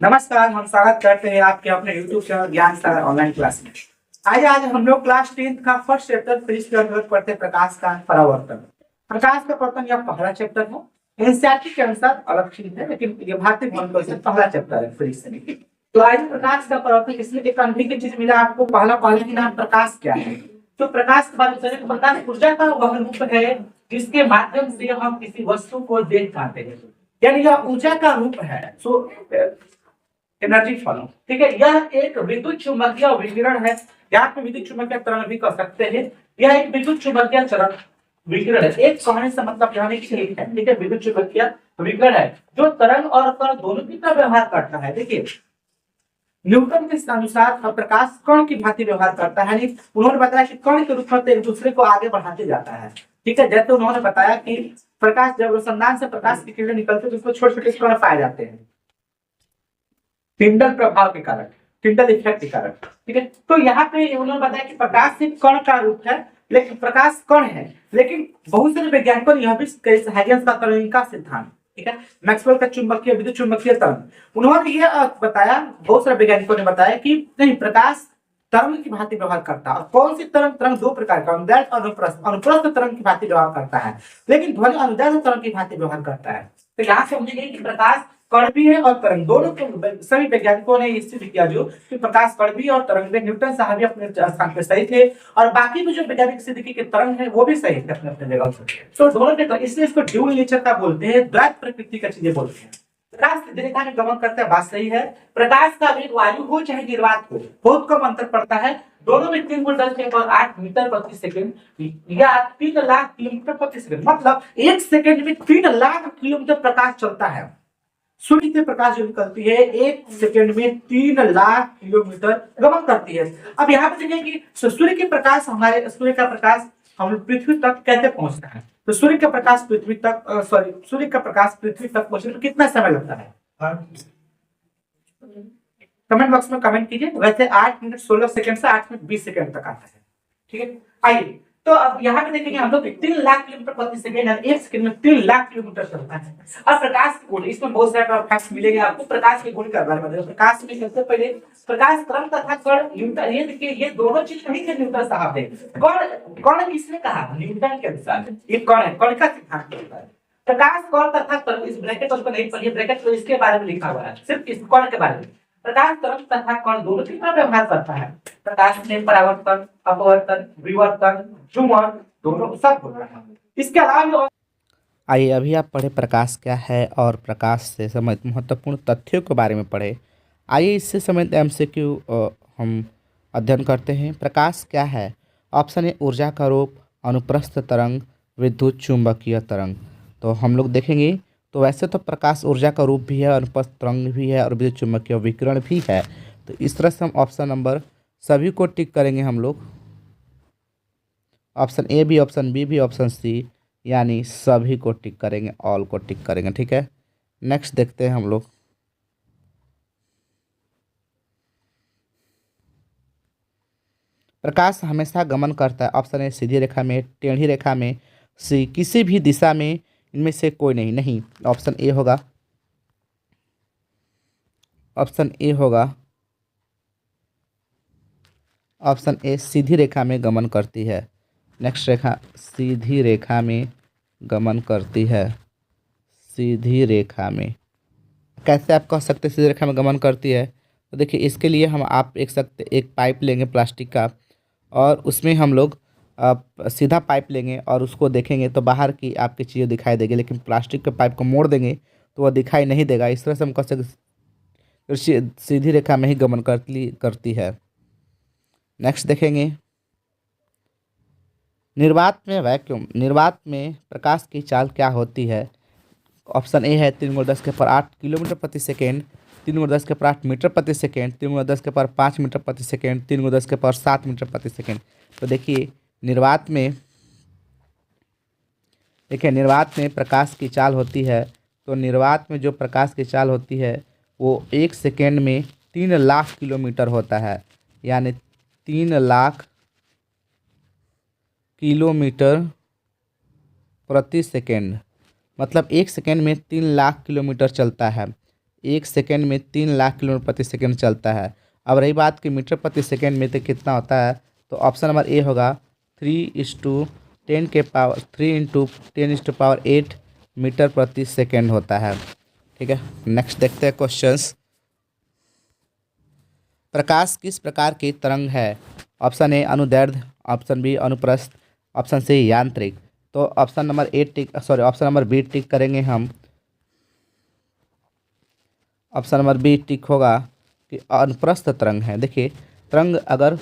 नमस्कार, हम स्वागत करते हैं आपके अपने YouTube चैनल ज्ञान सागर ऑनलाइन क्लास में। आज हम लोग क्लास 10th का फर्स्ट चैप्टर फिजिक्स के अंतर्गत पढ़ते हैं प्रकाश का परावर्तन। प्रकाश का परावर्तन यह पहला चैप्टर है। एनसीईआरटी के अनुसार अलग चीज है, लेकिन ये भारतीय भौतिक से पहला चैप्टर है फिजिक्स से। तो आज प्रकाश का परावर्तन इसमें एक अनभिज्ञ चीज मिला आपको। पहला ही नाम प्रकाश क्या है। तो प्रकाश के बारे में प्रकाश ऊर्जा का वह रूप है जिसके माध्यम से हम किसी वस्तु को देख पाते हैं, यानी यह ऊर्जा का रूप है। एनर्जी फॉलो, ठीक है। यह एक विद्युत चुम्बकीय विकिरण है। यहाँ पे विद्युत चुम्बकीय तरंग भी कर सकते हैं। यह एक विद्युत चुम्बकीय तरंग विकिरण है। एक कहने से मतलब जाने की एक है, ठीक है। विद्युत चुम्बकीय विकिरण है जो तरंग और कण दोनों की तरह व्यवहार करता है। देखिए, न्यूटन के अनुसार प्रकाश कण की भांति व्यवहार करता है। उन्होंने बताया कि कण के रूप में एक दूसरे को आगे बढ़ाते जाता है, ठीक है। जैसे उन्होंने बताया कि प्रकाश जब रोशनदान से प्रकाश की किरणें निकलती है तो उसमें छोटे छोटे कण पाए जाते हैं टिंडल प्रभाव के कारण, टिंडल इफेक्ट के कारण, ठीक है। तो यहाँ पे उन्होंने बताया कि प्रकाश एक कण का रूप है, लेकिन प्रकाश कण है। लेकिन बहुत सारे वैज्ञानिकों ने यह भी हाइजेंस का तरंग का सिद्धांत, ठीक है, मैक्सवेल का चुंबकीय विद्युत चुंबकीय तरंग, उन्होंने यह बताया, बहुत सारे वैज्ञानिकों ने बताया कि नहीं, प्रकाश तरंग की भांति व्यवहार करता है। और कौन सी तरंग? तरंग दो प्रकार का, अनुदैर्ध्य और अनुप्रस्थ। अनुप्रस्थ तरंग की भांति व्यवहार करता है, लेकिन ध्वनि अनुदैर्ध्य तरंग की भांति व्यवहार करता है। तो यहाँ से समझिए कि प्रकाश कण भी है और तरंग दोनों के सभी वैज्ञानिकों ने सिद्ध किया जो कि प्रकाश कण भी और तरंग भी। न्यूटन साहब भी अपने स्थान पे सही थे और बाकी भी जो वैज्ञानिक सिद्ध की तरंग है वो भी सही थे अपने अपने जगह से। तो दोनों के, इसलिए इसको ड्यूल नेचर का बोलते हैं, द्वैत प्रकृति का चीजें बोलते हैं। प्रकाश सीधी रेखा में गमन करता है, बात सही है। प्रकाश का वेग वायु हो चाहे निर्वात हो, बहुत कम अंतर पड़ता है। दोनों में 3×10⁸ मीटर प्रति सेकंड या 3 लाख किलोमीटर प्रति सेकंड, मतलब 1 सेकंड में 3 लाख किलोमीटर प्रकाश चलता है। सूर्य से प्रकाश जो निकलती है 1 सेकंड में 3 लाख किलोमीटर गमन करती है। अब यहाँ पे देखें कि सूर्य के प्रकाश, हमारे सूर्य का प्रकाश हम पृथ्वी तक कैसे पहुंचता है। तो सूर्य का प्रकाश पृथ्वी तक, सूर्य का प्रकाश पृथ्वी तक पहुंचने में कितना समय लगता है? कमेंट बॉक्स में कमेंट कीजिए। वैसे 8 मिनट 16 सेकंड से 8 मिनट 20 सेकंड तक आता है, ठीक है। आइए, तो अब यहाँ पे देखेंगे हम लोग 3 लाख किलोमीटर प्रति सेकंड है, 1 सेकंड में 3 लाख किलोमीटर चलता है। अब प्रकाश के गुण, इसमें बहुत सारे फैक्ट्स मिलेंगे आपको प्रकाश के गुण के बारे में। प्रकाश में सबसे पहले प्रकाश तरंग तथा कण, न्यूटन, ये देखिए, ये दोनों चीज नहीं थे न्यूटन साहब ने। कण, कण किसने कहा? न्यूटन के अनुसार ये कण है, कण का सिद्धांत होता है। प्रकाश कण तथा तरंग, इस ब्रैकेट को नहीं पढ़िए, ब्रैकेट तो इसके बारे में लिखा हुआ है, सिर्फ इस कण के बारे में। प्रकाश तरंग तथा कण दोनों की तरह व्यवहार करता है। प्रकाश में परावर्तन, अपवर्तन, विवर्तन, झूमर दोनों सब होता है। इसके अलावा आइए, अभी आप पढ़े प्रकाश क्या है और प्रकाश से संबंधित महत्वपूर्ण तथ्यों के बारे में पढ़े। आइए इससे संबंधित एमसीक्यू हम अध्ययन करते हैं। प्रकाश क्या है? ऑप्शन ए ऊर्जा का रूप, अनुप्रस्थ तरंग, विद्युत चुंबकीय तरंग। तो हम लोग देखेंगे, तो वैसे तो प्रकाश ऊर्जा का रूप भी है, अनुप्रस्थ तरंग भी है और विद्युत चुंबकीय विकिरण भी है। तो इस तरह से हम ऑप्शन नंबर सभी को टिक करेंगे हम लोग, ऑप्शन ए भी, ऑप्शन बी भी, ऑप्शन सी, यानी सभी को टिक करेंगे, ऑल को टिक करेंगे, ठीक है। नेक्स्ट देखते हैं हम लोग। प्रकाश हमेशा गमन करता है। ऑप्शन ए सीधी रेखा में, टेढ़ी रेखा में, सी किसी भी दिशा में, इनमें से कोई नहीं। नहीं, ऑप्शन ए होगा, ऑप्शन ए होगा, ऑप्शन ए सीधी रेखा में गमन करती है। नेक्स्ट रेखा, सीधी रेखा में गमन करती है, सीधी रेखा में। कैसे आप कह सकते हैं सीधी रेखा में गमन करती है? तो देखिए, इसके लिए हम आप एक पाइप लेंगे प्लास्टिक का, और उसमें हम लोग सीधा पाइप लेंगे और उसको देखेंगे तो बाहर की आपकी चीज़ें दिखाई देगी, लेकिन प्लास्टिक के पाइप को मोड़ देंगे तो वह दिखाई नहीं देगा। इस तरह से हम कह सकते सीधी रेखा में ही गमन करती है। नेक्स्ट देखेंगे, निर्वात में वैक्यूम, निर्वात में प्रकाश की चाल क्या होती है? ऑप्शन ए है 3×10⁸ किलोमीटर प्रति सेकेंड, 3×10⁸ मीटर प्रति सेकेंड, 3×10⁵ मीटर प्रति सेकेंड, 3×10⁷ मीटर प्रति सेकेंड। तो देखिए, निर्वात में, देखिए निर्वात में प्रकाश की चाल होती है। तो निर्वात में जो प्रकाश की चाल होती है वो 1 सेकेंड में 3 लाख किलोमीटर होता है, यानी 3 लाख किलोमीटर प्रति सेकेंड, मतलब 1 सेकेंड में 3 लाख किलोमीटर चलता है। 1 सेकेंड में 3 लाख किलोमीटर प्रति सेकेंड चलता है। अब रही बात कि मीटर प्रति सेकेंड में तो कितना होता है, तो ऑप्शन नंबर ए होगा 3 × 10⁸ मीटर प्रति सेकेंड होता है। ठीक है, नेक्स्ट देखते हैं क्वेश्चंस। प्रकाश किस प्रकार की तरंग है? ऑप्शन ए अनुदैर्ध्य, ऑप्शन बी अनुप्रस्थ, ऑप्शन सी यांत्रिक। तो ऑप्शन नंबर बी टिक करेंगे हम। ऑप्शन नंबर बी टिक होगा कि अनुप्रस्थ तरंग है। देखिए, तरंग अगर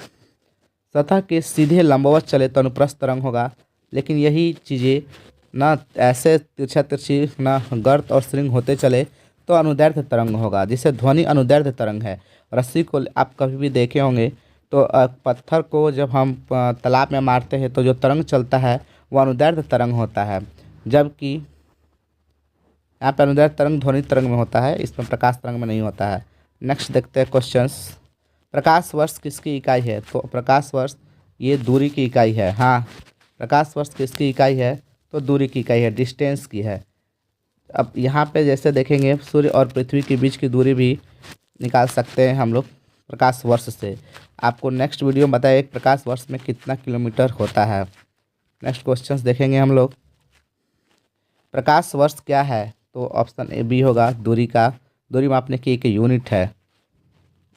सतह के सीधे लंबवत चले तो अनुप्रस्थ तरंग होगा, लेकिन यही चीज़ें ना ऐसे तिरछा तिरछी ना गर्त और श्रृंग होते चले तो अनुदैर्ध्य तरंग होगा, जिसे ध्वनि अनुदैर्ध्य तरंग है। रस्सी को आप कभी भी देखे होंगे तो पत्थर को जब हम तालाब में मारते हैं तो जो तरंग चलता है वो अनुदैर्ध्य तरंग होता है, जबकि यहाँ पे अनुदैर्ध्य तरंग ध्वनि तरंग में होता है, इसमें प्रकाश तरंग में नहीं होता है। नेक्स्ट देखते हैं क्वेश्चंस। प्रकाश वर्ष किसकी इकाई है? तो प्रकाश वर्ष ये दूरी की इकाई है। हाँ, प्रकाश वर्ष किसकी इकाई है? तो दूरी की इकाई है, डिस्टेंस की है। अब यहाँ पे जैसे देखेंगे सूर्य और पृथ्वी के बीच की दूरी भी निकाल सकते हैं हम लोग प्रकाश वर्ष से। आपको नेक्स्ट वीडियो में बताया एक प्रकाश वर्ष में कितना किलोमीटर होता है। नेक्स्ट क्वेश्चंस देखेंगे हम लोग। प्रकाश वर्ष क्या है? तो ऑप्शन ए बी होगा दूरी मापने की एक यूनिट है।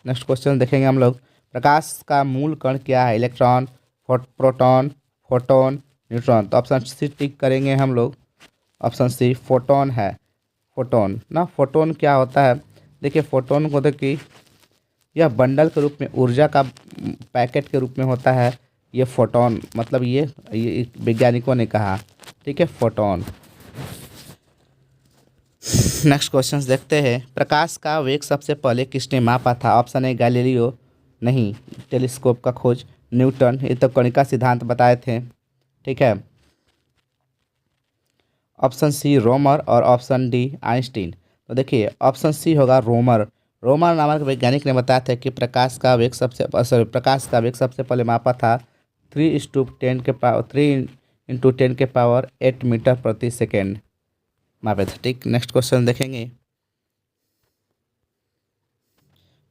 नेक्स्ट क्वेश्चन देखेंगे हम लोग। प्रकाश का मूल कण क्या है? Electron, proton, photon, neutron. तो ऑप्शन सी टिक करेंगे हम लोग। ऑप्शन सी फोटोन है। फोटोन ना, फोटोन क्या होता है? देखिए, फोटोन को देखिए यह बंडल के रूप में ऊर्जा का पैकेट के रूप में होता है। ये फोटोन मतलब ये वैज्ञानिकों ने कहा। ठीक है, फोटोन। नेक्स्ट क्वेश्चंस देखते हैं। प्रकाश का वेग सबसे पहले किसने मापा था? ऑप्शन ए गैलीलियो, नहीं, टेलीस्कोप का खोज न्यूटन, ये तो कणिका सिद्धांत बताए थे। ठीक है, ऑप्शन सी रोमर और ऑप्शन डी आइंस्टीन। तो देखिए, ऑप्शन सी होगा रोमर। रोमर नामक वैज्ञानिक ने बताया था कि प्रकाश का वेग सबसे पहले मापा था 3 × 10⁸ मीटर प्रति सेकेंड मापे थे। ठीक, नेक्स्ट क्वेश्चन देखेंगे।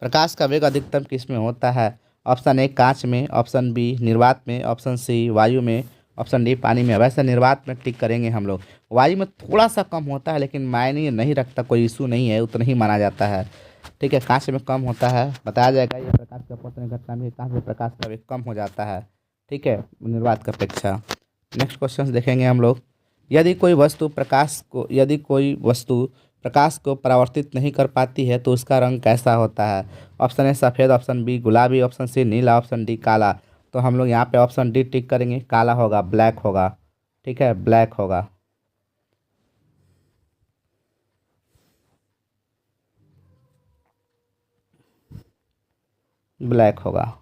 प्रकाश का वेग अधिकतम किस में होता है? ऑप्शन ए कांच में, ऑप्शन बी निर्वात में, ऑप्शन सी वायु में, ऑप्शन डी पानी में। वैसे निर्वात में टिक करेंगे हम लोग। वायु में थोड़ा सा कम होता है, लेकिन मायने नहीं रखता, कोई इशू नहीं है, उतना ही माना जाता है। ठीक है, कांच में कम होता है, बताया जाएगा ये प्रकाश के अपवर्तन घटना में कांच में प्रकाश का वेग कम हो जाता है। ठीक है, निर्वात की अपेक्षा। नेक्स्ट क्वेश्चन देखेंगे हम लोग। यदि कोई वस्तु प्रकाश को परावर्तित नहीं कर पाती है तो उसका रंग कैसा होता है? ऑप्शन ए सफ़ेद, ऑप्शन बी गुलाबी, ऑप्शन सी नीला, ऑप्शन डी काला। तो हम लोग यहाँ पे ऑप्शन डी टिक करेंगे, काला होगा, ब्लैक होगा। ठीक है, ब्लैक होगा। ब्लैक होगा।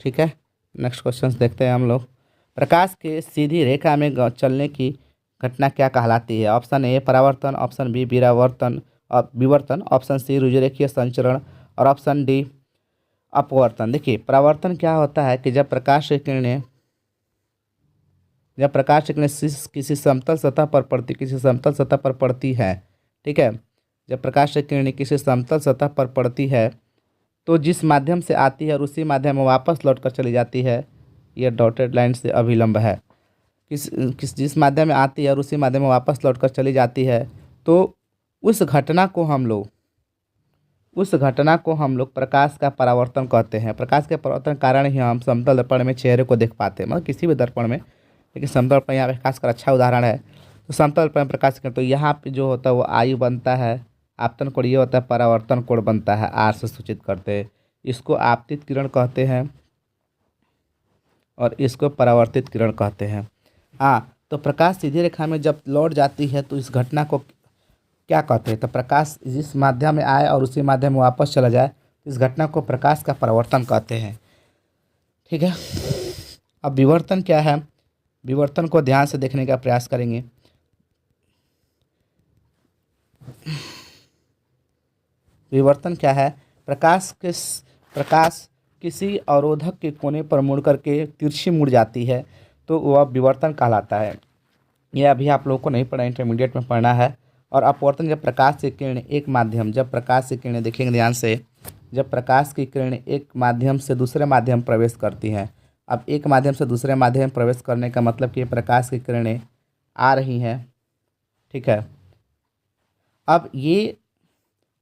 ठीक है, नेक्स्ट क्वेश्चन देखते हैं हम लोग। प्रकाश के सीधी रेखा में चलने की घटना क्या कहलाती है? ऑप्शन ए परावर्तन, ऑप्शन बी विवर्तन, ऑप्शन सी रुजुरेखीय संचरण और ऑप्शन डी अपवर्तन। देखिए, परावर्तन क्या होता है कि जब प्रकाश की किरणें किसी समतल सतह पर पड़ती है। ठीक है, जब प्रकाश की किरणें किसी समतल सतह पर पड़ती है तो जिस माध्यम से आती है और उसी माध्यम में वापस लौटकर चली जाती है, यह डॉटेड लाइन से अभिलंब है। जिस माध्यम में आती है और उसी माध्यम में वापस लौटकर चली जाती है, तो उस घटना को हम लोग प्रकाश का परावर्तन कहते हैं। प्रकाश के परावर्तन के कारण ही हम समतल दर्पण में चेहरे को देख पाते हैं, मतलब किसी भी दर्पण में, लेकिन समतल दर्पण यहाँ पे खासकर अच्छा उदाहरण है। तो समतल दर्पण में प्रकाश तो यहाँ पे जो होता है वो आयु बनता है, आपतन कोण ये होता है, परावर्तन कोण बनता है, आर से सूचित करते हैं। इसको आपतित किरण कहते हैं और इसको परावर्तित किरण कहते हैं। हाँ, तो प्रकाश सीधी रेखा में जब लौट जाती है तो इस घटना को क्या कहते हैं? तो प्रकाश जिस माध्यम में आए और उसी माध्यम में वापस चला जाए, तो इस घटना को प्रकाश का परावर्तन कहते हैं। ठीक है, अब विवर्तन क्या है? विवर्तन को ध्यान से देखने का प्रयास करेंगे। विवर्तन क्या है? प्रकाश किसी अवरोधक के कोने पर मुड़ करके तिरछी मुड़ जाती है तो वह विवर्तन कहलाता है। यह अभी आप लोगों को नहीं पढ़ा, इंटरमीडिएट में पढ़ना है, और अपवर्तन जब प्रकाश की किरण एक माध्यम, जब प्रकाश की किरणें देखेंगे ध्यान से, जब प्रकाश की किरणें एक माध्यम से दूसरे माध्यम प्रवेश करती हैं। अब एक माध्यम से दूसरे माध्यम प्रवेश करने का मतलब कि प्रकाश की किरणें आ रही हैं, ठीक है। अब ये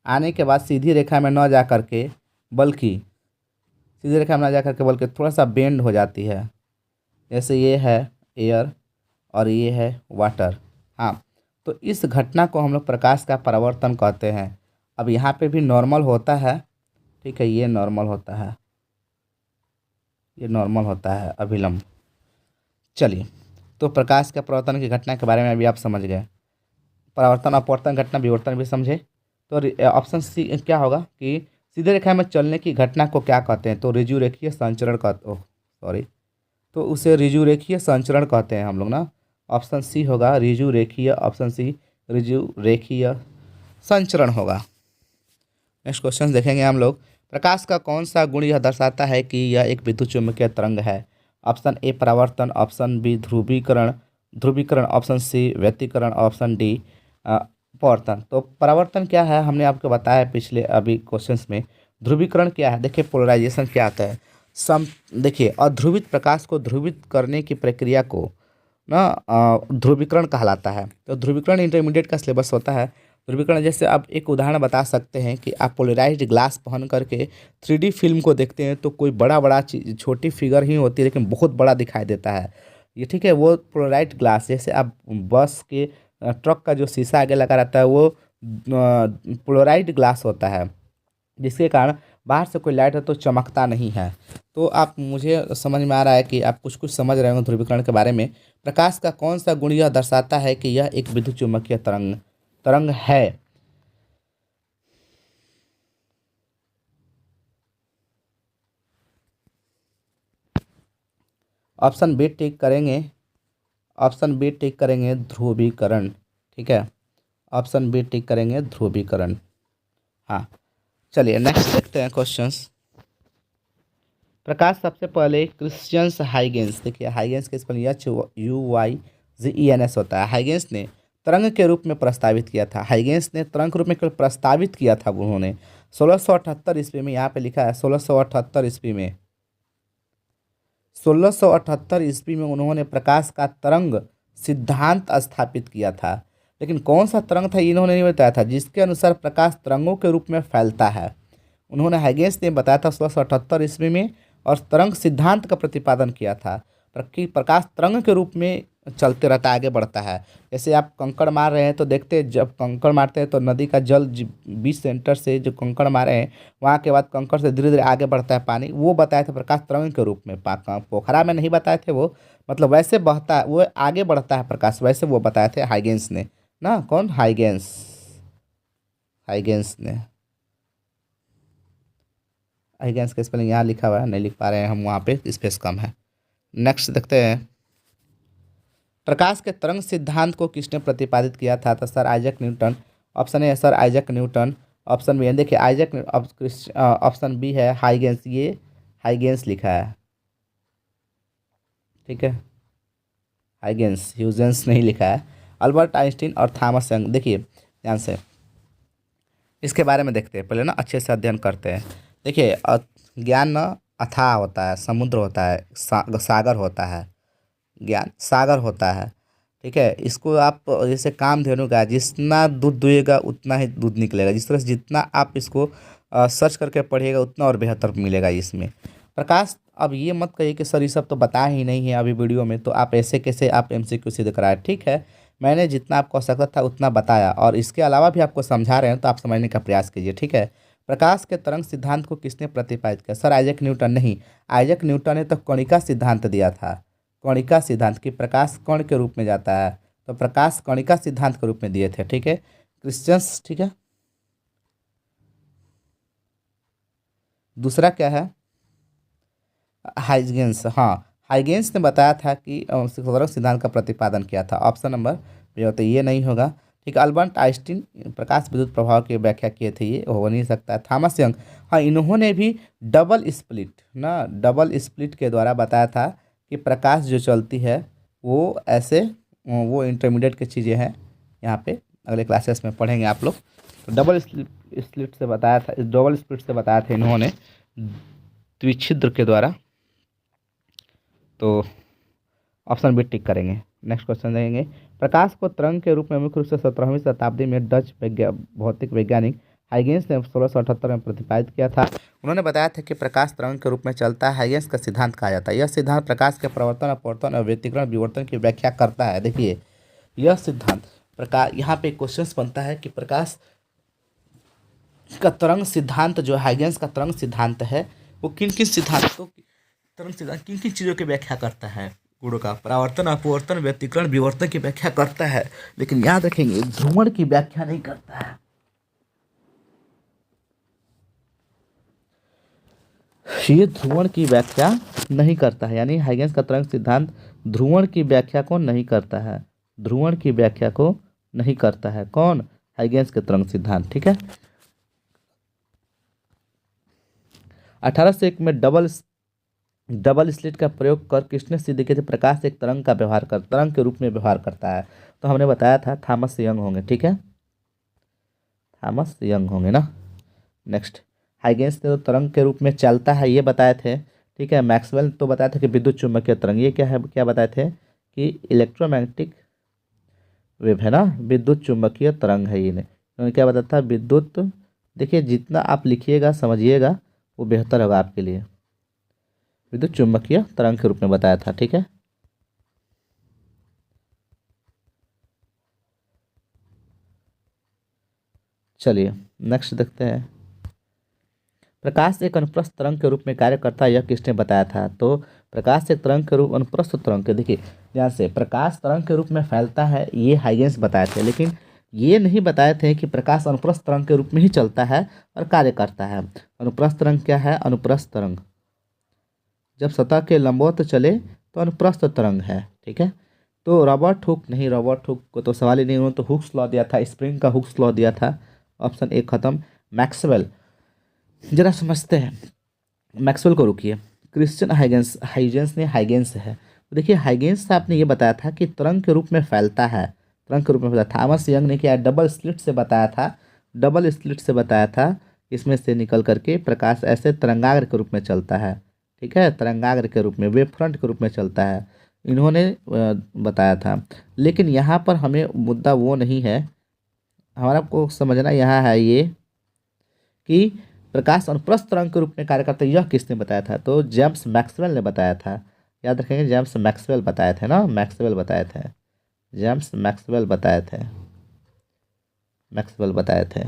आने के बाद सीधी रेखा में न जा करके बल्कि सीधी रेखा में न जा करके बल्कि थोड़ा सा बेंड हो जाती है। जैसे ये है एयर और ये है वाटर। हाँ, तो इस घटना को हम लोग प्रकाश का परावर्तन कहते हैं। अब यहाँ पे भी नॉर्मल होता है, ठीक है, ये नॉर्मल होता है, ये नॉर्मल होता है अभिलंब। चलिए, तो प्रकाश के परावर्तन की घटना के बारे में अभी आप समझ गए। परावर्तन अपवर्तन घटना विवर्तन भी समझे। तो ऑप्शन सी क्या होगा कि सीधे रेखा में चलने की घटना को क्या कहते हैं, तो ऋजुरेखीय संचरण कहते, ओह सॉरी, तो उसे ऋजुरेखीय संचरण कहते हैं हम लोग ना। ऑप्शन सी होगा ऋजुरेखीय, ऑप्शन सी ऋजुरेखीय संचरण होगा। नेक्स्ट क्वेश्चन देखेंगे हम लोग। प्रकाश का कौन सा गुण यह दर्शाता है कि यह एक विद्युत चुम्बकीय तरंग है। ऑप्शन ए परावर्तन, ऑप्शन बी ध्रुवीकरण ध्रुवीकरण ऑप्शन सी व्यतिकरण, ऑप्शन डी अपवर्तन। तो परावर्तन क्या है हमने आपको बताया पिछले अभी क्वेश्चंस में। ध्रुवीकरण क्या है, देखिए पोलराइजेशन क्या आता है। देखिए अध्रुवित प्रकाश को ध्रुवित करने की प्रक्रिया को ना ध्रुवीकरण कहलाता है। तो ध्रुवीकरण इंटरमीडिएट का सिलेबस होता है। ध्रुवीकरण जैसे आप एक उदाहरण बता सकते हैं कि आप पोलराइज्ड ग्लास पहन करके 3D फिल्म को देखते हैं तो कोई बड़ा बड़ा चीज, छोटी फिगर ही होती है लेकिन बहुत बड़ा दिखाई देता है, ये ठीक है, वो पोलराइज्ड ग्लास। जैसे आप बस के ट्रक का जो शीशा आगे लगा रहता है वो पोलराइज्ड ग्लास होता है, जिसके कारण बाहर से कोई लाइट है तो चमकता नहीं है। तो आप, मुझे समझ में आ रहा है कि आप कुछ कुछ समझ रहे होंगे ध्रुवीकरण के बारे में। प्रकाश का कौन सा गुण यह दर्शाता है कि यह एक विद्युत चुम्बकीय तरंग है। ऑप्शन बी टिक करेंगे, ऑप्शन बी टिक करेंगे ध्रुवीकरण, ठीक है, ऑप्शन बी टिक करेंगे ध्रुवीकरण। हाँ, चलिए नेक्स्ट देखते हैं क्वेश्चंस। प्रकाश सबसे पहले क्रिश्चियंस हाइगेंस, देखिए हाइगेंस के स्पेलिंग HUYGENS होता है। हाइगेंस ने तरंग के रूप में प्रस्तावित किया था। हाइगेंस ने तरंग के रूप में केवल प्रस्तावित किया था उन्होंने 1678 ईस्वी में। यहाँ पे लिखा है 1678 ईस्वी में, 1678 ईस्वी में उन्होंने प्रकाश का तरंग सिद्धांत स्थापित किया था। लेकिन कौन सा तरंग था इन्होंने नहीं बताया था, जिसके अनुसार प्रकाश तरंगों के रूप में फैलता है। उन्होंने हाइगेंस ने बताया था 1678 ईस्वी में और तरंग सिद्धांत का प्रतिपादन किया था कि प्रकाश तरंग के रूप में चलते रहता है, आगे बढ़ता है। जैसे आप कंकड़ मार रहे हैं तो देखते हैं, जब कंकड़ मारते हैं तो नदी का जल 20 सेंटर से जो कंकड़ मारे हैं वहाँ के बाद कंकड़ से धीरे धीरे आगे बढ़ता है पानी, वो बताए थे प्रकाश तरंग के रूप में। पोखरा में नहीं बताए थे वो, मतलब वैसे बहता है वो, आगे बढ़ता है प्रकाश, वैसे वो बताए थे हाइगेंस ने ना। कौन? हाइगेंस, हाइगेंस ने। हाइगेंस का स्पेलिंग यहाँ लिखा हुआ है, नहीं लिख पा रहे हैं हम, वहाँ पे स्पेस कम है। नेक्स्ट देखते हैं। प्रकाश के तरंग सिद्धांत को किसने प्रतिपादित किया था, तो sir Isaac Newton. Option A sir Isaac Newton, option B देखिए आइजैक, ऑप्शन बी है हाइगेंस, ये हाइगेंस लिखा है, ठीक है, हाइगेंस, ह्यूजेंस नहीं लिखा है। अल्बर्ट आइंस्टीन और थॉमस यंग, देखिए ध्यान से इसके बारे में देखते हैं, पहले ना अच्छे से अध्ययन करते हैं। देखिए ज्ञान ना अथाह होता है, समुद्र होता है, सागर होता है, ज्ञान सागर होता है, ठीक है। इसको आप जैसे कामधेनु का जितना दूध दुहेगा उतना ही दूध निकलेगा, जिस तरह से जितना आप इसको सर्च करके पढ़िएगा उतना और बेहतर मिलेगा इसमें। प्रकाश, अब ये मत कहिए कि सर ये सब तो बताया ही नहीं है अभी वीडियो में, तो आप ऐसे कैसे आप MCQ सीधे कराए, ठीक है। मैंने जितना आपको आवश्यकता था उतना बताया और इसके अलावा भी आपको समझा रहे हैं, तो आप समझने का प्रयास कीजिए, ठीक है। प्रकाश के तरंग सिद्धांत को किसने प्रतिपादित किया, सर आइजैक न्यूटन नहीं, आइजैक न्यूटन ने तो कणिका सिद्धांत दिया था। कणिका सिद्धांत कि प्रकाश कण के रूप में जाता है, तो प्रकाश कणिका सिद्धांत के रूप में दिए थे, ठीक है, क्रिश्चियंस, ठीक है। दूसरा क्या है, हाइगेंस, हाँ हाइगेंस ने बताया था कि तरंग सिद्धांत का प्रतिपादन किया था। ऑप्शन नंबर तो ये नहीं होगा, ठीक है। अल्बर्ट आइंस्टीन प्रकाश विद्युत प्रभाव की व्याख्या किए थे, ये हो नहीं सकता है। थॉमस यंग, हाँ इन्होंने भी डबल स्प्लिट ना, डबल स्प्लिट के द्वारा बताया था कि प्रकाश जो चलती है वो ऐसे, वो इंटरमीडिएट की चीज़ें हैं यहाँ पे, अगले क्लासेस में पढ़ेंगे आप लोग। तो डबल स्लिट से बताया था, डबल स्प्लिट से बताया था इन्होंने द्विछिद्र के द्वारा। तो ऑप्शन बी टिक करेंगे। नेक्स्ट क्वेश्चन देखेंगे, प्रकाश को तरंग के रूप में मुख्य रूप से 17वीं शताब्दी में डच भौतिक वैज्ञानिक हाइगेंस ने 1678 में प्रतिपादित किया था। उन्होंने बताया था कि प्रकाश तरंग के रूप में चलता है, हाइगेंस का सिद्धांत कहा जाता है। यह सिद्धांत प्रकाश के प्रवर्तन, अपवर्तन और व्यतिकरण विवर्तन की व्याख्या करता है। देखिए यह सिद्धांत प्रकाश, यहाँ पे क्वेश्चन बनता है कि प्रकाश का तरंग सिद्धांत जो हाइगेंस का तरंग सिद्धांत है वो किन किन सिद्धांतों तरंग सिद्धांत किन किन चीज़ों की व्याख्या करता है। गुणों का परावर्तन, अपवर्तन, व्यतिकरण, विवर्तन की व्याख्या करता है, लेकिन याद रखेंगे ध्रुवण की व्याख्या नहीं करता है। ये ध्रुवण की व्याख्या नहीं करता है, यानी हाइगेंस का तरंग सिद्धांत ध्रुवण की व्याख्या को नहीं करता है। ध्रुवण की व्याख्या को नहीं करता है कौन? हाइगेंस के तरंग सिद्धांत। ठीक है। 1801 में डबल स्लिट का प्रयोग कर किसने सिद्ध किया था प्रकाश एक तरंग के रूप में व्यवहार करता है? तो हमने बताया था थॉमस यंग होंगे। ठीक है, थॉमस यंग होंगे ना। नेक्स्ट, हाइगेंस ने तो तरंग के रूप में चलता है ये बताए थे। ठीक है, मैक्सवेल तो बताया था कि विद्युत चुम्बकीय तरंग, ये क्या है, क्या बताए थे कि इलेक्ट्रोमैग्नेटिक वेव है ना, विद्युत चुम्बकीय तरंग है। ये उन्होंने क्या बताया था, विद्युत। देखिए जितना आप लिखिएगा समझिएगा वो बेहतर होगा आपके लिए। विद्युत चुम्बकीय तरंग के रूप में बताया था। ठीक है, चलिए नेक्स्ट देखते हैं। प्रकाश एक अनुप्रस्थ तरंग के रूप में कार्य करता है, यह किसने बताया था? तो प्रकाश एक तरंग के रूप, अनुप्रस्थ तरंग के, देखिए ध्यान से, प्रकाश तरंग के रूप में फैलता है ये हाइगेंस बताए थे, लेकिन ये नहीं बताए थे कि प्रकाश अनुप्रस्थ तरंग के रूप में ही चलता है और कार्य करता है। अनुप्रस्थ तरंग क्या है? अनुप्रस्थ तरंग जब सतह के लंबवत चले तो अनुप्रस्थ तरंग है। ठीक है, तो रॉबर्ट हुक नहीं, रॉबर्ट हुक को तो सवाल ही नहीं, उन्होंने तो हुक्स लॉ दिया था, स्प्रिंग का हुक्स लॉ दिया था। ऑप्शन ए खत्म। मैक्सवेल, जरा समझते हैं मैक्सवेल को, रुकिए। क्रिश्चियन हाइगेंस, हाइगेंस ने हाइगेंस है। तो देखिए हाइगेंस से आपने ये बताया था कि तरंग के रूप में फैलता है, तरंग के रूप में फैलता। थॉमस यंग ने क्या डबल स्लिट से बताया था, डबल स्लिट से बताया था, इसमें से निकल करके प्रकाश ऐसे तरंगाग्र के रूप में चलता है। ठीक है, तरंगाग्र के रूप में, वेव फ्रंट के रूप में चलता है, इन्होंने बताया था। लेकिन यहाँ पर हमें मुद्दा वो नहीं है, हमारा को समझना यहाँ है ये कि प्रकाश अनुप्रस्थ तरंग के रूप में कार्य करता है, यह किसने बताया था? तो जेम्स मैक्सवेल ने बताया था। याद रखेंगे जेम्स मैक्सवेल बताए थे ना, मैक्सवेल बताए थे, जेम्स मैक्सवेल बताए थे, मैक्सवेल बताए थे।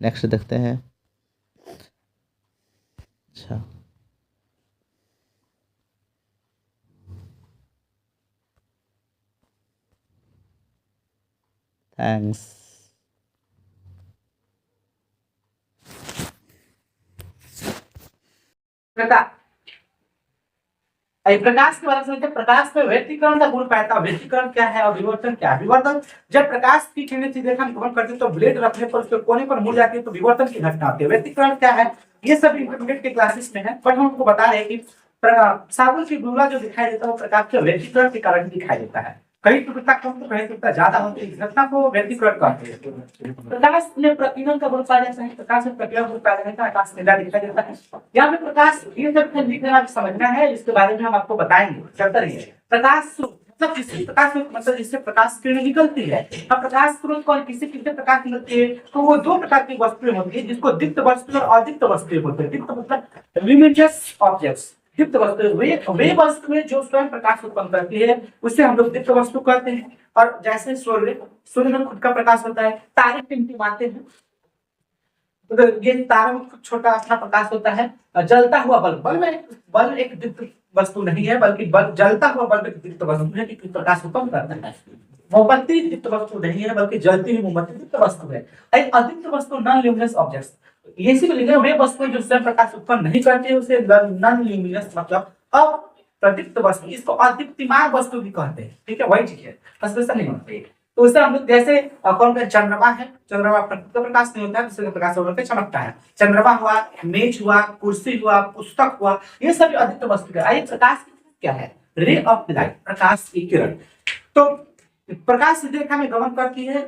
नेक्स्ट देखते हैं। अच्छा, थैंक्स। प्रकाश, प्रकाश के बारे में समझते हैं। प्रकाश में व्यतिकरण का गुण पाता है। व्यतिकरण क्या है और विवर्तन क्या है? विवर्तन, जब प्रकाश की किरणें सीधे रेखा में भ्रमण करती है तो ब्लेड रखने पर उसके कोने पर मुड़ जाती है, तो विवर्तन की घटना होती है। व्यतिकरण क्या है ये सब इंटरमीडिएट के क्लासेस में है, बट हम उनको बता रहे हैं कि साबुन की बुलबुला जो दिखाई देता है वो प्रकाश के व्यतिकरण के कारण दिखाई देता है। कहीं तीव्रता कम तो कहीं तीव्रता ज्यादा होती है, इस घटना को व्यतिकरण कहते हैं। प्रकाश में प्रकीर्णन का गुण पाया जाता है। प्रकाश में प्रकीर्णन गुण पाया जाता है, आकाश नीला दिखाई देता है। यहाँ पे प्रकाश, ये सब लिखना समझना है, इसके बारे में हम आपको बताएंगे। चलता रहिए। प्रकाश मतलब जिससे प्रकाश में, मतलब जिससे प्रकाश किरणें निकलती है। अब प्रकाश स्रोत कौन, किसी प्रकाश निकलती है, तो वो दो प्रकार की वस्तुएं होती है, जिसको दीप्त वस्तु और अदीप्त वस्तुएं बोलते हैं। दीप्त मतलब ल्यूमिनस ऑब्जेक्ट्स, दीप्त वस्तु वे वस्तुएं जो स्वयं प्रकाश उत्पन्न करती है, उसे हम लोग दीप्त वस्तु कहते हैं। और जैसे सूर्य में खुद का प्रकाश होता है, तारे टिमटिमाते हैं, तो ये तारों में छोटा अपना प्रकाश होता है। जलता हुआ बल्ब, बल्ब एक दीप्त वस्तु नहीं है, बल्कि बल्ब, जलता हुआ बल्ब एक दीप्त वस्तु है कि प्रकाश उत्पन्न करता है। मोमबत्ती दीप्त वस्तु नहीं है, बल्कि जलती हुई मोमबत्ती दीप्त वस्तु है। अदीप्त वस्तु नॉन ल्यूमिनस ऑब्जेक्ट्स, इसीलिए वे वस्तुएं जो स्वयं प्रकाश उत्पन्न नहीं करती है उसे नॉन ल्यूमिनस मतलब अप्रदीप्त वस्तु, इसको अदीप्तिमान वस्तु भी कहते हैं। ठीक है, वही चीज है, अस्पष्ट नहीं होती है। तो उससे हम लोग जैसे कौन का चंद्रमा है, चंद्रमा प्रकाश नहीं होता है, दूसरे का प्रकाश होकर के चमकता है। चंद्रमा हुआ, मेज हुआ, कुर्सी हुआ, पुस्तक हुआ, ये सभी अदीप्त वस्तु है। आइए प्रकाश क्या है? रे ऑफ लाइट, प्रकाश की किरण। तो प्रकाश सीधी रेखा में गमन करती है।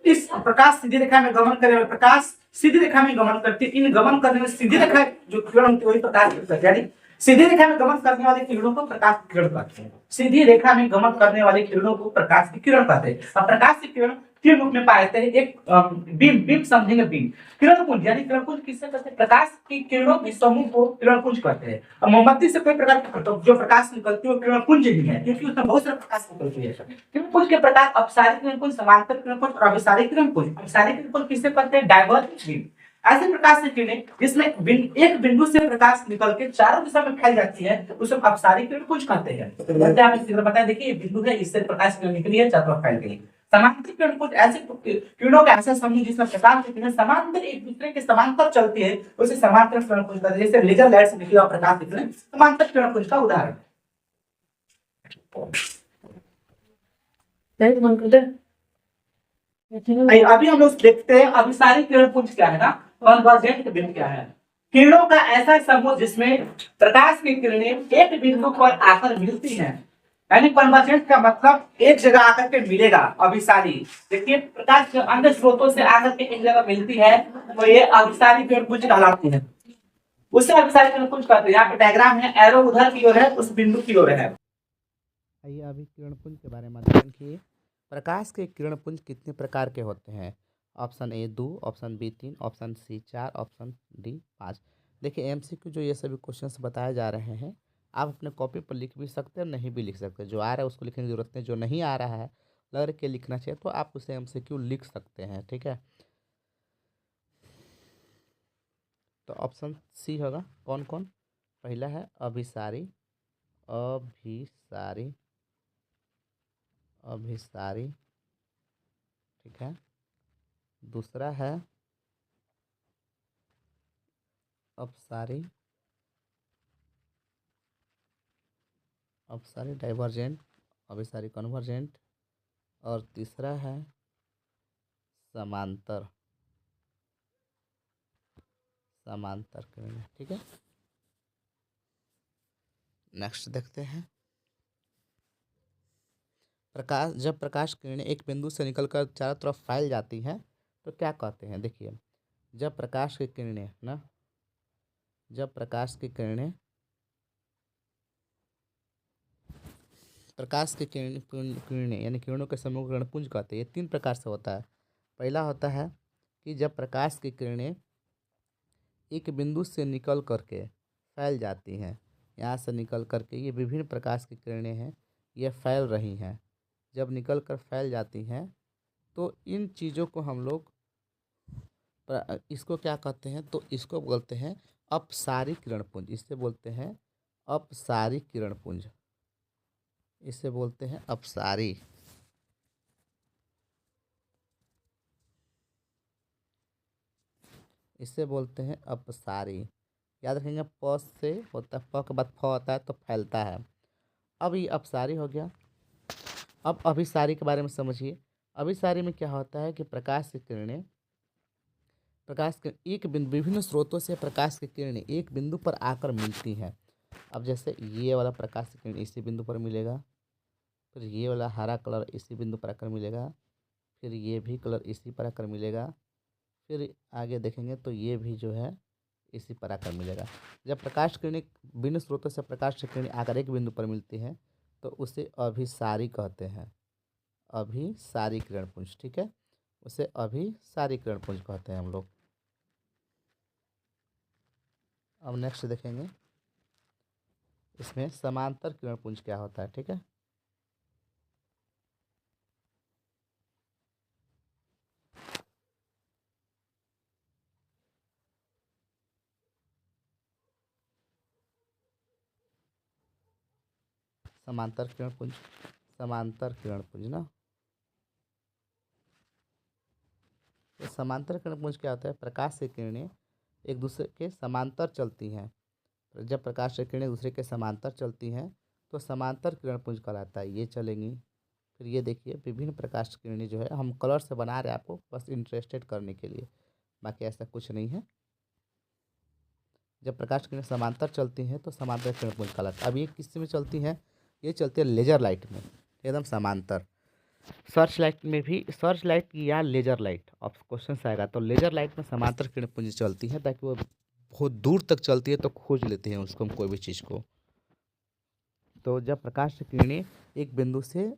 इस प्रकाश सीधी रेखा में गमन करे वाले प्रकाश सीधी रेखा में गमन करती है। इन गमन करने में सीधी रेखा जो किरण होती है वही प्रकाश की है। यानी सीधी रेखा में गमन करने वाले किरणों को प्रकाश की किरण कहते हैं। सीधी रेखा में गमन करने वाले किरणों को प्रकाश की किरण कहते हैं। अब प्रकाश की किरण तीन रूप में पाए जाते हैं। एक बीम, बीम समझेंगे बीम। किरण पुंज यानी किरण पुंज किससे कहते हैं? प्रकाश की किरणों के समूह को किरण पुंज कहते हैं। अब मोमबत्ती से कोई प्रकार की जो प्रकाश निकलती है वो किरण पुंज ही है, क्योंकि उसमें बहुत सारा प्रकाश निकलती है। किरण पुंज के प्रकार अपसारी किरण पुंज, समांतर किरण पुंज और अभिसारी किरण पुंज। अभिसारी किरण पुंज किससे कहते हैं? Divergent beam. ऐसे प्रकाश की किरणें जिसमें एक बिंदु से प्रकाश निकल के चारों दिशा में फैल जाती है उसे अपसारी किरण पुंज कहते हैं। तो आप इस चित्र बताएं, देखिए ये बिंदु है, इससे प्रकाश किरण निकली है, चारों तरफ फैल गई। समांतर किरण पुंज ऐसे किरणों का ऐसा समूह जिसमें प्रकाश की किरणें समांतर एक दूसरे के समांतर चलती है उसे समांतर किरण पुंज कहते हैं। जैसे लेजर लाइट से निकली हुई प्रकाश की किरण समांतर किरण पुंज का उदाहरण है। अभी हम लोग देखते हैं अभिसारी किरण पुंज क्या है ना, कन्वर्जेंट बीम क्या है। किरणों का ऐसा समूह जिसमें प्रकाश की किरणें एक बिंदु पर आकर मिलती हैं। यानी कन्वर्जेंट का मतलब एक जगह आकर के मिलेगा। अभिसारी देखिए प्रकाश के अन्य स्रोतों से आकर के एक जगह मिलती है तो ये अभिसारी किरण पुंज कहलाती है। उससे अभिसारी किरण पुंज कहते हैं। यहाँ पे डायग्राम है, एरो उधर की ओर है, उस बिंदु की ओर है। आइए अभी किरणपुंज के बारे में अध्ययन किए। प्रकाश के किरणपुंज कितने प्रकार के होते हैं? Option A 2, option B 3, option C 4, option D 5। देखिए एमसीक्यू जो ये सभी क्वेश्चंस बताए जा रहे हैं आप अपने कॉपी पर लिख भी सकते हैं और नहीं भी लिख सकते। जो आ रहा है उसको लिखने की जरूरत नहीं, जो नहीं आ रहा है लग रहा है कि लिखना चाहिए तो आप उसे एमसीक्यू लिख सकते हैं, ठीक है। तो ऑप्शन सी होगा। कौन कौन? पहला है अभिसारी, अभिसारी, अभिसारी, ठीक है। दूसरा है अपसारी, अपसारी डाइवर्जेंट, अभिसारी कन्वर्जेंट, और तीसरा है समांतर, समांतर किरणें, ठीक है। नेक्स्ट देखते हैं। प्रकाश, जब प्रकाश किरणें एक बिंदु से निकलकर चारों तरफ फैल जाती हैं तो क्या कहते हैं? देखिए जब प्रकाश की किरणें ना, जब प्रकाश की किरणें, प्रकाश की किरणें यानी किरणों के समूह को किरणपुंज कहते हैं। ये तीन प्रकार से होता है। पहला होता है कि जब प्रकाश की किरणें एक बिंदु से निकल करके फैल जाती हैं, यहाँ से निकल करके ये विभिन्न प्रकाश की किरणें हैं, ये फैल रही हैं। जब निकल कर फैल जाती हैं तो इन चीज़ों को हम लोग इसको क्या कहते हैं? तो इसको बोलते हैं अपसारी किरणपुंज। इससे बोलते हैं अपसारी किरणपुंज, इसे बोलते हैं अपसारी। इसे बोलते हैं अपसारी। याद रखेंगे प से होता है, प के बाद फ होता है तो फैलता है। अब ये अपसारी हो गया। अब अभिसारी के बारे में समझिए। अभिसारी में क्या होता है कि प्रकाश की किरणें, प्रकाश के एक बिंदु, विभिन्न स्रोतों से प्रकाश की किरणें एक बिंदु पर आकर मिलती हैं। अब जैसे ये वाला प्रकाश की किरण इसी बिंदु पर मिलेगा, फिर ये वाला हरा कलर इसी बिंदु पर आकर मिलेगा, फिर ये भी कलर इसी पर आकर मिलेगा, फिर आगे देखेंगे तो ये भी जो है इसी पर आकर मिलेगा। जब प्रकाश किरणें भिन्न स्रोतों से प्रकाश की किरणें आकर एक बिंदु पर मिलती हैं तो उसे अभिसारी कहते हैं। अभिसारी किरणपुंज, ठीक है, उसे अभिसारी किरणपुंज कहते हैं हम लोग। अब नेक्स्ट देखेंगे इसमें समांतर किरणपुंज क्या होता है, ठीक है। समांतर किरणपुंज, समांतर किरणपुंज ना, तो समांतर किरणपुंज क्या होता है? प्रकाश की किरणें एक दूसरे के समांतर चलती हैं। जब प्रकाश की किरणें दूसरे के समांतर चलती हैं तो समांतर किरणपुंज कहलाता है। ये चलेंगी, फिर ये देखिए विभिन्न प्रकाश की किरणें जो है, हम कलर से बना रहे हैं आपको बस इंटरेस्टेड करने के लिए, बाकी ऐसा कुछ नहीं है। जब प्रकाश की किरणें समांतर चलती हैं तो समांतर किरणपुंज कहलाता है। अब ये किस में चलती हैं? ये चलती है लेजर लाइट में, एकदम समांतर। सर्च लाइट में भी, सर्च लाइट या लेजर लाइट अब क्वेश्चन आएगा, तो लेजर लाइट में समांतर किरण पुंज चलती है ताकि वो बहुत दूर तक चलती है तो खोज लेते हैं उसको हम कोई भी चीज़ को। तो जब प्रकाश की किरणें एक बिंदु से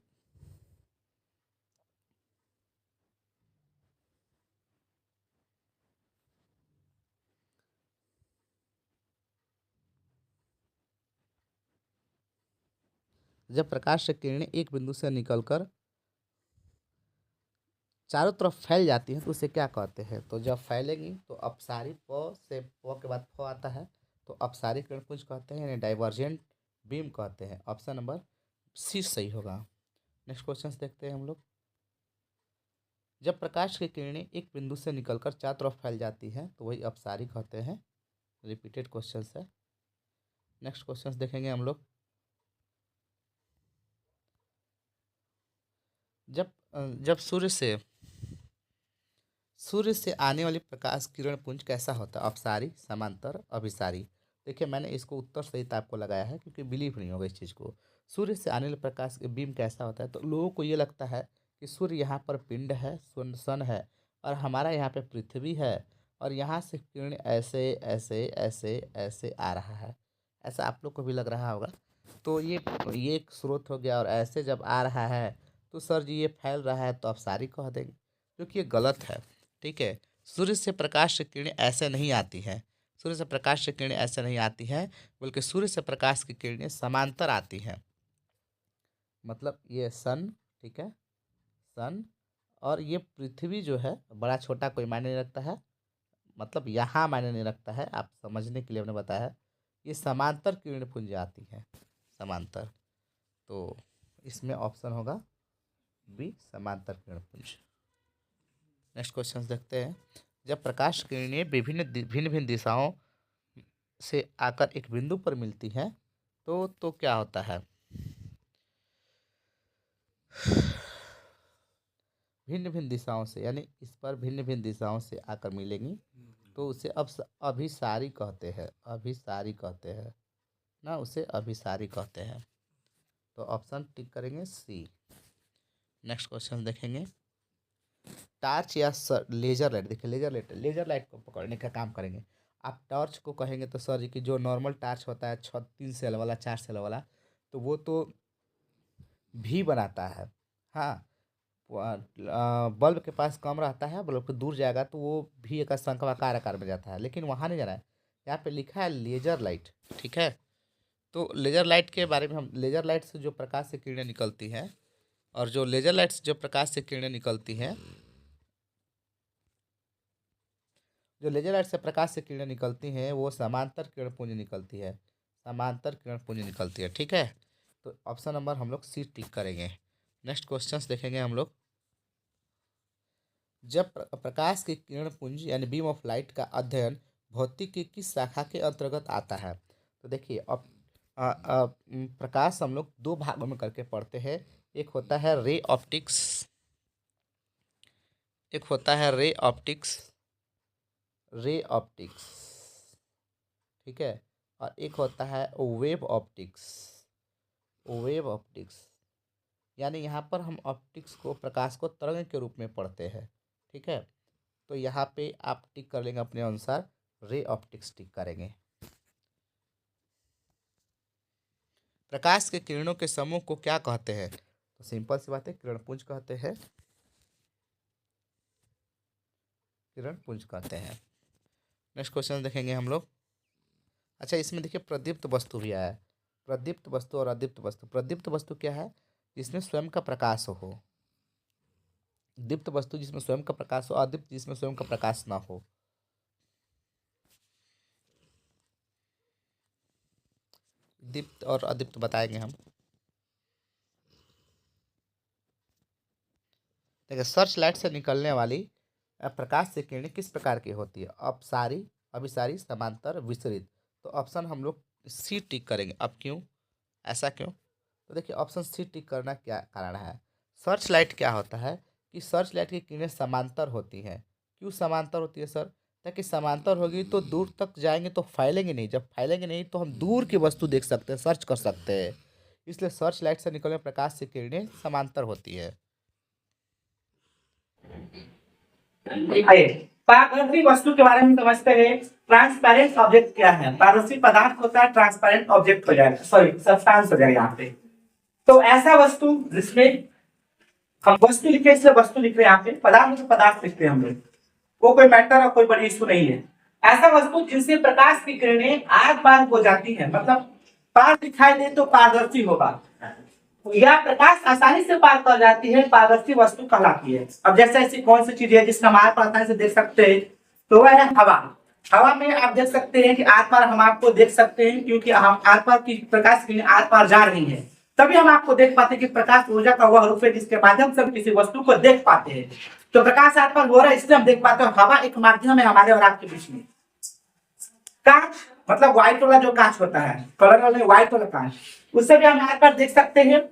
जब प्रकाश की किरणें एक बिंदु से निकलकर चारों तरफ फैल जाती हैं तो उसे क्या कहते हैं? तो जब फैलेंगी तो अपसारी, प से प के बाद फ आता है, तो अपसारी किरण पुंज कहते हैं, यानी डाइवर्जेंट बीम कहते हैं। ऑप्शन नंबर सी सही होगा। नेक्स्ट क्वेश्चन देखते हैं हम लोग। जब प्रकाश की किरणें एक बिंदु से निकलकर चारों तरफ फैल जाती हैं तो वही अपसारी कहते हैं। रिपीटेड क्वेश्चन है। नेक्स्ट क्वेश्चन देखेंगे हम लोग। जब सूर्य से आने वाली प्रकाश किरण पुंज कैसा होता है? अपसारी, समांतर, अभिसारी। देखिए मैंने इसको उत्तर सहित आपको लगाया है क्योंकि बिलीव नहीं होगा इस चीज़ को। सूर्य से आने वाले प्रकाश के बीम कैसा होता है? तो लोगों को ये लगता है कि सूर्य यहाँ पर पिंड है, सन है, और हमारा यहाँ पे पृथ्वी है, और यहाँ से किरण ऐसे ऐसे ऐसे ऐसे आ रहा है। ऐसा आप लोग को भी लग रहा होगा। तो ये एक स्रोत हो गया, और ऐसे जब आ रहा है तो सर जी ये फैल रहा है तो आप सारी कह देंगे, जो कि ये गलत है। ठीक है, सूर्य से प्रकाश की किरणें ऐसे नहीं आती हैं। सूर्य से प्रकाश की किरणें ऐसे नहीं आती हैं, बल्कि सूर्य से प्रकाश की किरणें समांतर आती हैं। मतलब ये सन, ठीक है, सन, और ये पृथ्वी जो है बड़ा छोटा कोई मायने नहीं रखता है, मतलब यहाँ मायने नहीं रखता है, आप समझने के लिए हमने बताया है। ये समांतर किरण पुंज आती है, समांतर। तो इसमें ऑप्शन होगा बी, समांतर किरण पुंज। नेक्स्ट क्वेश्चन देखते हैं। जब प्रकाश किरणें भिन्न भिन्न दिशाओं से आकर एक बिंदु पर मिलती हैं तो क्या होता है? भिन्न भिन्न दिशाओं से, यानी इस पर भिन्न भिन्न दिशाओं से आकर मिलेंगी तो उसे अब अभिसारी कहते हैं। अभिसारी कहते हैं ना, उसे अभिसारी कहते हैं। तो ऑप्शन टिक करेंगे सी। नेक्स्ट क्वेश्चन देखेंगे। टार्च या लेजर लाइट। देखिए लेजर लाइट को पकड़ने का काम करेंगे। आप टॉर्च को कहेंगे तो सर जी की जो नॉर्मल टॉर्च होता है 3 सेल वाला, 4 सेल वाला, तो वो तो भी बनाता है। हाँ, बल्ब के पास कम रहता है, बल्ब के दूर जाएगा तो वो भी एक शंक्वाकार आकार में जाता है, लेकिन वहाँ नहीं जाना है। यहाँ पे लिखा है लेजर लाइट, ठीक है। तो लेजर लाइट के बारे में हम, लेजर लाइट से जो प्रकाश से किरणें निकलती हैं, और जो लेजर लाइट से जो प्रकाश से किरणें निकलती हैं, जो लेजर लाइट से प्रकाश से किरणें निकलती हैं वो समांतर किरण पुंज निकलती है, समांतर किरण पुंज निकलती है, ठीक है। तो ऑप्शन नंबर हम लोग सी टिक करेंगे। नेक्स्ट क्वेश्चंस देखेंगे हम लोग। जब प्रकाश की किरण पुंज यानी बीम ऑफ लाइट का अध्ययन भौतिकी की किस शाखा के अंतर्गत आता है? तो देखिए अब प्रकाश हम लोग 2 भागों में करके पढ़ते हैं। एक होता है रे ऑप्टिक्स, एक होता है रे ऑप्टिक्स, रे ऑप्टिक्स, ठीक है, और एक होता है वेव ऑप्टिक्स, वेव ऑप्टिक्स। यानी यहाँ पर हम ऑप्टिक्स को, प्रकाश को तरंग के रूप में पढ़ते हैं, ठीक है। तो यहाँ पे आप टिक कर लेंगे अपने अनुसार, रे ऑप्टिक्स टिक करेंगे। प्रकाश के किरणों के समूह को क्या कहते हैं? तो सिंपल सी बात है, किरणपुंज कहते हैं, किरणपुंज कहते हैं। नेक्स्ट क्वेश्चन देखेंगे हम लोग। अच्छा, इसमें देखिए प्रदीप्त वस्तु भी आया है। प्रदीप्त वस्तु और अदीप्त वस्तु। प्रदीप्त वस्तु क्या है? जिसमें स्वयं का प्रकाश हो। दीप्त वस्तु जिसमें स्वयं का प्रकाश हो, अदीप्त जिसमें स्वयं का प्रकाश ना हो। दीप्त और अदीप्त बताएंगे हम। देखिए सर्च लाइट से निकलने वाली प्रकाश से किरणें किस प्रकार की होती है? अपसारी, अभिसारी, समांतर, विसरित। तो ऑप्शन हम लोग सी टिक करेंगे। अब क्यों, ऐसा क्यों? तो देखिए ऑप्शन सी टिक करना क्या कारण है? सर्च लाइट क्या होता है कि सर्च लाइट की किरणें समांतर होती हैं। क्यों समांतर होती है सर? ताकि समांतर होगी तो दूर तक जाएंगे तो फैलेंगे नहीं, जब फैलेंगे नहीं तो हम दूर की वस्तु देख सकते हैं, सर्च कर सकते हैं। इसलिए सर्च लाइट से निकलने प्रकाश से किरणें समांतर होती है। आइए पारदर्शी वस्तु के बारे में समझते हैं। ट्रांसपेरेंट ऑब्जेक्ट क्या है? पारदर्शी पदार्थ होता है, ट्रांसपेरेंट ऑब्जेक्ट हो जाएगा, सॉरी सब्सटेंस हो जाएगा यहाँ पे। तो ऐसा वस्तु जिसमें हम वस्तु लिखे, इसलिए वस्तु लिख रहे हैं यहाँ पे, पदार्थ तो पदार्थ लिखते हैं हम लोग, वो कोई मैटर और कोई बड़ी इशू नहीं है। ऐसा वस्तु जिनसे प्रकाश की किरणें आर पार हो जाती है, मतलब पार दिखाई दे तो पारदर्शी होगा, या प्रकाश आसानी से पार कर जाती है, पारदर्शी वस्तु कहलाती है। अब जैसे ऐसी कौन सी चीज है जिसका हम आर पार आसानी से देख सकते हैं, तो वह है हवा। हवा में आप देख सकते हैं कि आर पार हम आपको देख सकते हैं, क्योंकि हम आर पार की प्रकाश की आर पार जा रही है, तभी हम आपको देख पाते हैं कि प्रकाश ऊर्जा का वह रूप है जिसके माध्यम से हम किसी वस्तु को देख पाते हैं। तो प्रकाश आर पार हो रहा है, इसलिए हम देख पाते हैं। हवा एक माध्यम है हमारे और आपके बीच में। कांच मतलब व्हाइट वाला जो कांच होता है, कलर वाले व्हाइट वाला कांच, उससे भी हम आर पार देख सकते हैं।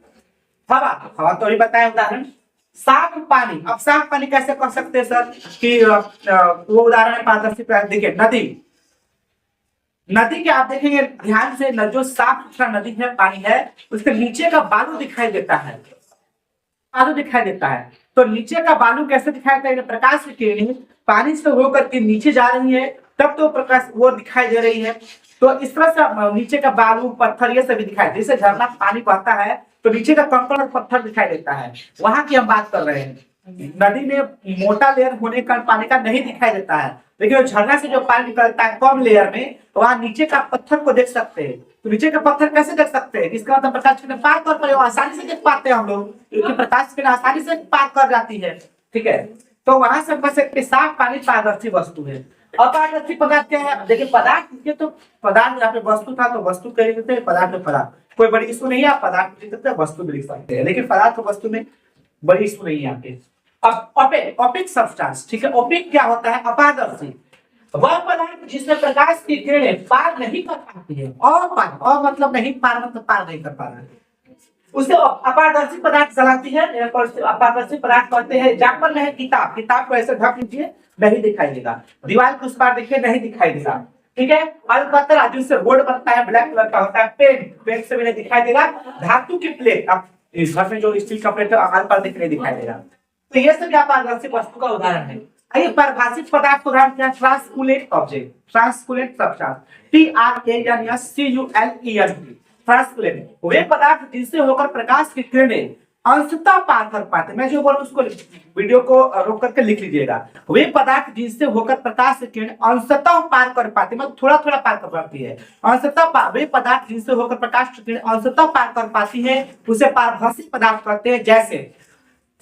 हवा, हवा तो ही बताया उदाहरण। साफ पानी, अब साफ पानी कैसे कर सकते हैं सर कि वो उदाहरण है पारदर्शी प्रकाश। देखिए नदी, नदी के आप देखेंगे ध्यान से, जो साफ सुथरा नदी है, पानी है, उसके नीचे का बालू दिखाई देता है, बालू दिखाई देता है। तो नीचे का बालू कैसे दिखाई देता है? प्रकाश की किरणें पानी से होकर के नीचे जा रही है, तब तो प्रकाश वो दिखाई दे रही है। तो इस तरह से नीचे का बालू पत्थर ये सभी दिखाई, जैसे झरना पानी बहता है तो नीचे का कंकड़ और पत्थर दिखाई देता है, वहां की हम बात कर रहे हैं। नदी में मोटा लेयर होने का पानी का नहीं दिखाई देता है, लेकिन झरना से जो पानी निकलता है कम लेयर में, तो वहां नीचे का पत्थर को देख सकते हैं। तो नीचे का पत्थर कैसे देख सकते हैं? इसका मतलब प्रकाश किरण पार कर पाए, आसानी से देख पाते हैं हम लोग, क्योंकि प्रकाश किरण आसानी से पार कर जाती है। ठीक है, तो वहां से बस एक साफ पानी पारदर्शी वस्तु है। अपारदर्शी पदार्थ क्या है? देखिए पदार्थ, ये तो पदार्थ यहाँ पे वस्तु था तो वस्तु कह देते हैं, पदार्थ में पदार्थ कोई बड़ी इशू नहीं है, आप पदार्थ लिख सकते हैं, वस्तु भी लिख सकते हैं, लेकिन पदार्थ और वस्तु में बड़ी इशू नहीं है यहाँ पे। अब ओपेक, ओपेक सब्सटेंस, ठीक है। ओपेक क्या होता है? अपारदर्शी, वह पदार्थ जिसमें प्रकाश की किरणें पार नहीं कर पाती है। और मतलब नहीं, पार मतलब पार नहीं कर पा रहा है, उसे अपारदर्शी पदार्थ कहलाती है। अपारदर्शी पदार्थ कहते हैं। एग्जाम्पल में है किताब, किताब को ऐसे ढक लीजिए नहीं दिखाई देगा, दीवार के उस पार देखिए नहीं दिखाई देगा, ठीक है। अलकतरा जिससे बोर्ड बनता है, ब्लैक कलर का होता है। पेन, पेन से भी नहीं दिखाई देगा। धातु की प्लेट, अब इस घर में जो स्टील का प्लेट है आर पार नहीं दिखाई देगा। तो ये सब अपारदर्शी वस्तु का उदाहरण है। आइए पारभाषिक पदार्थ का उदाहरण क्या है? ट्रांसकुलेंट ऑब्जेक्ट, ट्रांसकुलेंट सब्सटेंस, TRANSCULENT, ट्रांसकुलेंट वे पदार्थ जिनसे होकर प्रकाश की किरणें अंशतः पार कर पाते। मैं जो बोलूं उसको वीडियो को रोक करके लिख लीजिएगा। वे पदार्थ जिनसे होकर प्रकाश की किरणें अंशतः पार कर पाते, मतलब थोड़ा थोड़ा पार कर पाती है। अंशतः वे पदार्थ जिनसे होकर प्रकाश की किरणें अंशतः पार कर पाती है, उसे पारभाषिक पदार्थ कहते हैं। जैसे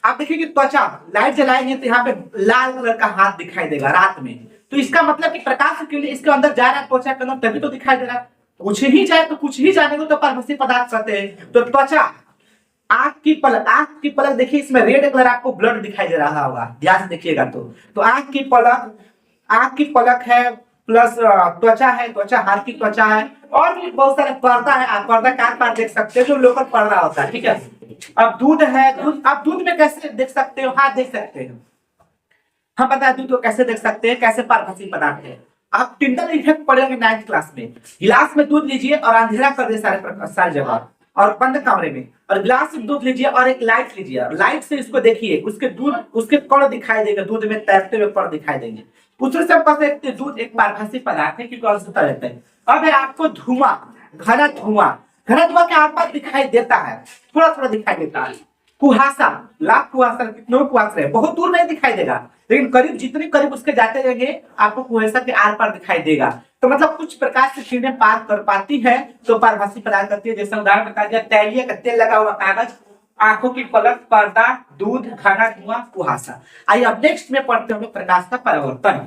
आप देखिए कि त्वचा, लाइट जलाएंगे तो यहाँ पे लाल कलर का हाथ दिखाई देगा रात में, तो इसका मतलब कि प्रकाश की किरणें इसके अंदर जा रहा है, त्वचा के अंदर, तभी तो दिखाई दे रहा है। कुछ ही जाए तो कुछ ही जाने को तो पारभाषिक पदार्थ कहते हैं। तो त्वचा, आंख की पलक, आंख की पलक देखिए, इसमें रेड कलर आपको ब्लड दिखाई दे रहा होगा, ध्यान से देखिएगा। तो आंख की पलक, आंख की पलक है, प्लस त्वचा है, त्वचा हाथ की त्वचा है, और भी बहुत सारे पर्दा है। आप पर्दा कान पार देख सकते हो, जो लोकल पर्दा होता है, ठीक है। अब दूध है, दूध, आप दूध में कैसे देख सकते हो? हाँ देख सकते हो, हम बताए दूध को कैसे देख सकते हैं, कैसे पारभाषिक पदार्थ है। आप टिंडल इफेक्ट पढ़ेंगे 9th क्लास में। गिलास में दूध लीजिए और अंधेरा कर दे सारी जगह, और बंद कमरे में, और गिलास में दूध लीजिए और एक लाइट लीजिए, लाइट से इसको देखिए, उसके दूध, उसके कण दिखाई देंगे, दूध में तैरते हुए कण दिखाई देंगे। दूध एक पारभाषिक पदार्थ है, क्योंकि अंशतः रहता है। अब है आपको धुआं, घना धुआं, घना धुआं के आर पार दिखाई देता है, थोड़ा थोड़ा दिखाई देता है। कुहासा, लाख कुहासा, कितने कुहासा है, बहुत दूर नहीं दिखाई देगा, लेकिन करीब, जितने करीब उसके जाते रहेंगे आपको कुहासा के आर पार दिखाई देगा। तो मतलब कुछ प्रकाश की किरणें पार कर पाती है तो पारभाषिक पदार्थ करती है। जैसे उदाहरण बता दिया, तैलीय का तेल लगा हुआ कागज, आंखों की पलक, पर्दा, दूध, घना धुआं, कुहासा। आइए अब नेक्स्ट में पढ़ते हैं प्रकाश का परावर्तन।